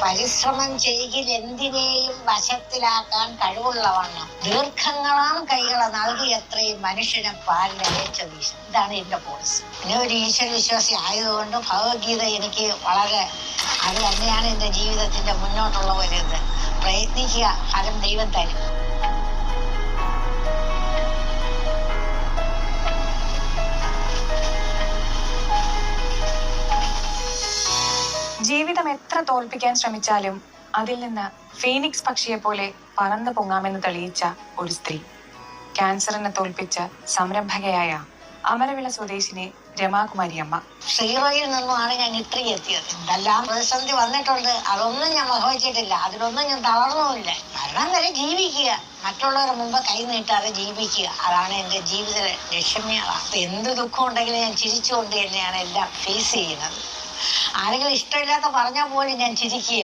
പരിശ്രമം ചെയ്യിൽ എന്തിനേയും വശത്തിലാക്കാൻ കഴിവുള്ളവണ്ണം ദീർഘങ്ങളാം കൈകളെ നൽകിയത്രയും മനുഷ്യനെ പാലിനയച്ചത്. ഇതാണ് എന്റെ പോളിസി. പിന്നെ ഒരു ഈശ്വര വിശ്വാസി ആയതുകൊണ്ട് ഭഗവത്ഗീത എനിക്ക് വളരെ അത് തന്നെയാണ് എന്റെ ജീവിതത്തിന്റെ മുന്നോട്ടുള്ള ഒരു ഇത്. പ്രയത്നിക്കുക, ഫലം ദൈവം തരും. ജീവിതം എത്ര തോൽപ്പിക്കാൻ ശ്രമിച്ചാലും അതിൽ നിന്ന് ഫീനിക്സ് പക്ഷിയെ പോലെ പറന്നു പൊങ്ങാമെന്ന് തെളിയിച്ച ഒരു സ്ത്രീ. ക്യാൻസറിനെ തോൽപ്പിച്ച സംരംഭകയായ അമരവിള സ്വദേശിനി രമാകുമാരി അമ്മ. സീറോയിൽ നിന്നുമാണ് ഞാൻ ഇത്രയും എത്തിയത്. എന്തെല്ലാം പ്രതിസന്ധി വന്നിട്ടുണ്ട്, അതൊന്നും ഞാൻ വഹിച്ചിട്ടില്ല. അതിലൊന്നും ഞാൻ തളർന്നുമില്ല. മരണം വരെ ജീവിക്കുക, മറ്റുള്ളവരുടെ മുമ്പ് കൈ നീട്ടാതെ ജീവിക്കുക. അതാണ് എന്റെ ജീവിത ലക്ഷ്യമേളാണ്. എന്ത് ദുഃഖം ഉണ്ടെങ്കിലും ഞാൻ ചിരിച്ചുകൊണ്ട് തന്നെയാണ് എല്ലാം ഫേസ് ചെയ്യുന്നത്. ആരെങ്കിലും ഇഷ്ടമില്ലാത്ത പറഞ്ഞാൽ പോലും ഞാൻ ചിരിക്കുക.